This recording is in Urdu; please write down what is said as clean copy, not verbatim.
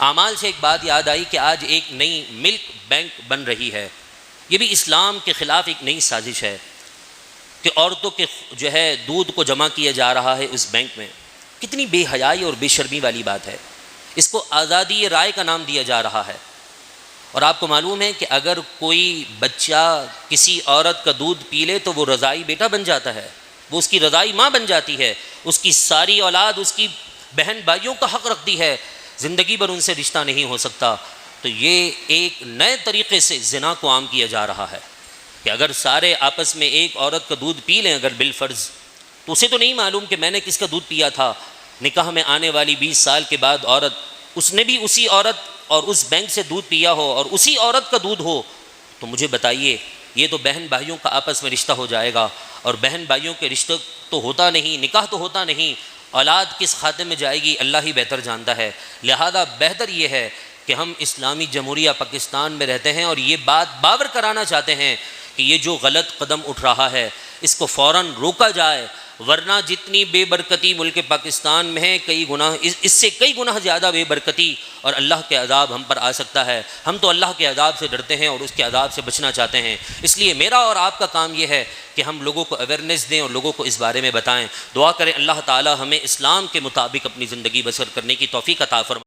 اعمال سے ایک بات یاد آئی کہ آج ایک نئی ملک بینک بن رہی ہے. یہ بھی اسلام کے خلاف ایک نئی سازش ہے کہ عورتوں کے جو ہے دودھ کو جمع کیا جا رہا ہے اس بینک میں. کتنی بے حیائی اور بے شرمی والی بات ہے. اس کو آزادی رائے کا نام دیا جا رہا ہے. اور آپ کو معلوم ہے کہ اگر کوئی بچہ کسی عورت کا دودھ پی لے تو وہ رضائی بیٹا بن جاتا ہے, وہ اس کی رضائی ماں بن جاتی ہے, اس کی ساری اولاد اس کی بہن بھائیوں کا حق رکھتی ہے, زندگی بھر ان سے رشتہ نہیں ہو سکتا. تو یہ ایک نئے طریقے سے زنا کو عام کیا جا رہا ہے کہ اگر سارے آپس میں ایک عورت کا دودھ پی لیں اگر بالفرض, تو اسے تو نہیں معلوم کہ میں نے کس کا دودھ پیا تھا. نکاح میں آنے والی 20 سال کے بعد عورت, اس نے بھی اسی عورت اور اس بینک سے دودھ پیا ہو اور اسی عورت کا دودھ ہو, تو مجھے بتائیے یہ تو بہن بھائیوں کا آپس میں رشتہ ہو جائے گا. اور بہن بھائیوں کے رشتہ تو ہوتا نہیں, نکاح تو ہوتا نہیں, اولاد کس خاتے میں جائے گی اللہ ہی بہتر جانتا ہے. لہذا بہتر یہ ہے کہ ہم اسلامی جمہوریہ پاکستان میں رہتے ہیں اور یہ بات باور کرانا چاہتے ہیں کہ یہ جو غلط قدم اٹھ رہا ہے اس کو فوراً روکا جائے, ورنہ جتنی بے برکتی ملک پاکستان میں ہے کئی گناہ اس سے کئی گناہ زیادہ بے برکتی اور اللہ کے عذاب ہم پر آ سکتا ہے. ہم تو اللہ کے عذاب سے ڈرتے ہیں اور اس کے عذاب سے بچنا چاہتے ہیں. اس لیے میرا اور آپ کا کام یہ ہے کہ ہم لوگوں کو اویئرنیس دیں اور لوگوں کو اس بارے میں بتائیں. دعا کریں اللہ تعالی ہمیں اسلام کے مطابق اپنی زندگی بسر کرنے کی توفیق عطا فرمائے.